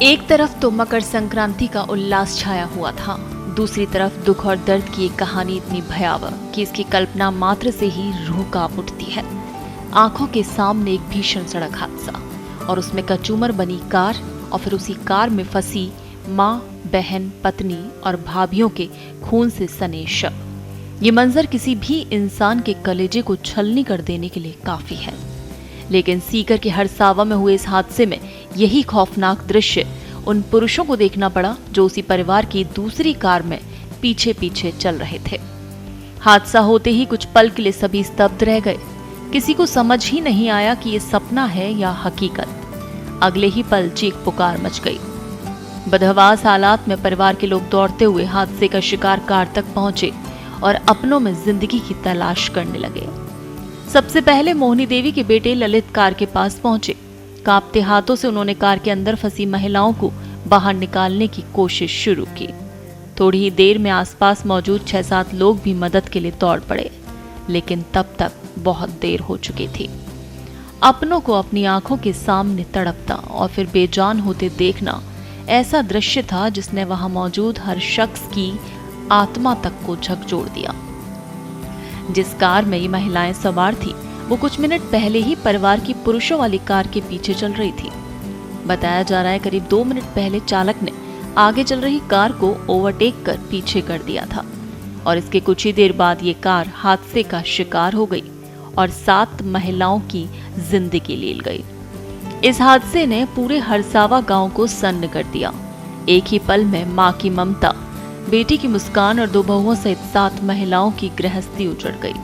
एक तरफ तो मकर संक्रांति का उल्लास छाया हुआ था, दूसरी तरफ दुख और दर्द की एक कहानी इतनी भयावह कि इसकी कल्पना मात्र से ही रूह कांप उठती है। आंखों के सामने एक भीषण सड़क हादसा और उसमें कचूमर बनी कार और फिर उसी कार में फंसी माँ, बहन, पत्नी और भाभियों के खून से सने शव। ये मंजर किसी भी इंसान के कलेजे को छलनी कर देने के लिए काफी है। लेकिन सीकर के हरसावा में हुए इस हादसे में यही खौफनाक दृश्य उन पुरुषों को देखना पड़ा जो उसी परिवार की दूसरी कार में पीछे पीछे चल रहे थे। हादसा होते ही कुछ पल के लिए सभी स्तब्ध रह गए। किसी को समझ ही नहीं आया कि ये सपना है या हकीकत। अगले ही पल चीख पुकार मच गई। बदहवास हालात में परिवार के लोग दौड़ते हुए हादसे का शिकार कार तक पहुंचे और अपनों में जिंदगी की तलाश करने लगे। सबसे पहले मोहिनी देवी के बेटे ललित कार के पास पहुंचे। कांपते हाथों से उन्होंने कार के अंदर फंसी महिलाओं को बाहर निकालने की कोशिश शुरू की। थोड़ी ही देर में आसपास मौजूद 6-7 लोग भी मदद के लिए दौड़ पड़े, लेकिन तब तक बहुत देर हो चुकी थी। अपनों को अपनी आंखों के सामने तड़पता और फिर बेजान होते देखना ऐसा दृश्य था जिसने वहां मौजूद हर शख्स की आत्मा तक को झकझोर दिया। जिस कार में ये महिलाएं सवार थी वो कुछ मिनट पहले ही परिवार की पुरुषों वाली कार के पीछे चल रही थी। बताया जा रहा है करीब 2 मिनट पहले चालक ने आगे चल रही कार को ओवरटेक कर पीछे कर दिया था और इसके कुछ ही देर बाद ये कार हादसे का शिकार हो गई और 7 महिलाओं की जिंदगी ले गई। इस हादसे ने पूरे हरसावा गांव को सन्न कर दिया। एक ही पल में मां की ममता, बेटी की मुस्कान और 2 बहुओं सहित 7 महिलाओं की गृहस्थी उजड़ गई।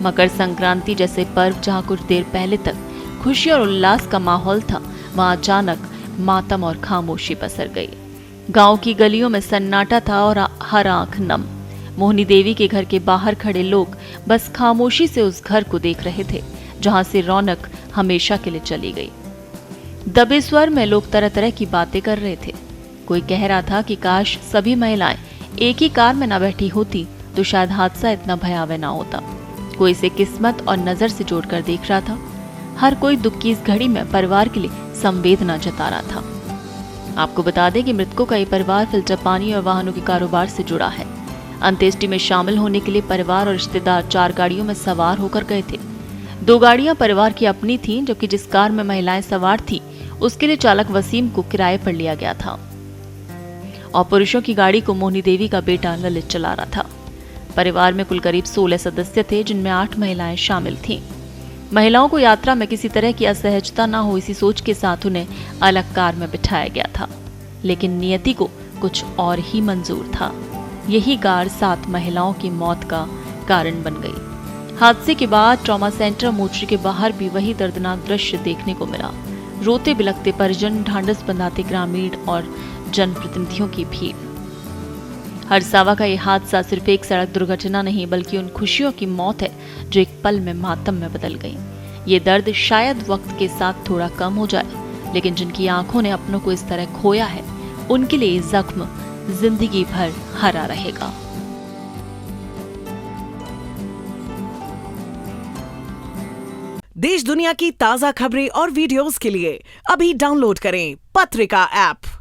मकर संक्रांति जैसे पर्व जहां कुछ देर पहले तक खुशी और उल्लास का माहौल था, वहां अचानक मातम और खामोशी पसर गई। गांव की गलियों में सन्नाटा था और हर आंख नम। मोहिनी देवी के घर के बाहर खड़े लोग बस खामोशी से उस घर को देख रहे थे जहां से रौनक हमेशा के लिए चली गई। दबे स्वर में लोग तरह तरह की बातें कर रहे थे। कोई कह रहा था कि काश सभी महिलाएं एक ही कार में न बैठी होती तो शायद हादसा इतना भयावह ना होता। कोई इसे किस्मत और नजर से जोड़कर देख रहा था। हर कोई दुख की इस घड़ी में परिवार के लिए संवेदना जता रहा था। आपको बता दें कि मृतकों का ये परिवार फिल्टर पानी और वाहनों के कारोबार से जुड़ा है। अंत्येष्टि में शामिल होने के लिए परिवार और रिश्तेदार 4 गाड़ियों में सवार होकर गए थे। 2 गाड़ियां परिवार की अपनी थीं, जबकि जिस कार में महिलाएं सवार थी उसके लिए चालक वसीम को किराए पर लिया गया था और पुरुषों की गाड़ी को मोहिनी देवी का बेटा ललित चला रहा था। परिवार में कुल करीब 16 सदस्य थे, जिनमें 8 महिलाएं शामिल थीं। महिलाओं को यात्रा में किसी तरह की असहजता न हो, इसी सोच के साथ उन्हें अलग कार में बिठाया गया था। लेकिन नियति को कुछ और ही मंजूर था। यही कार 7 महिलाओं की मौत का कारण बन गई। हादसे के बाद ट्रॉमा सेंटर मोर्चरी के बाहर भी वही दर्दनाक दृश्य देखने को मिला। रोते बिलखते परिजन, ढांढस बंधाते ग्रामीण और जनप्रतिनिधियों की भीड़। हरसावा का यह हादसा सिर्फ एक सड़क दुर्घटना नहीं बल्कि उन खुशियों की मौत है जो एक पल में मातम में बदल गई। ये दर्द शायद वक्त के साथ थोड़ा कम हो जाए, लेकिन जिनकी आंखों ने अपनों को इस तरह खोया है उनके लिए जख्म जिंदगी भर हरा रहेगा। देश दुनिया की ताजा खबरें और वीडियोस के लिए अभी डाउनलोड करें पत्रिका ऐप।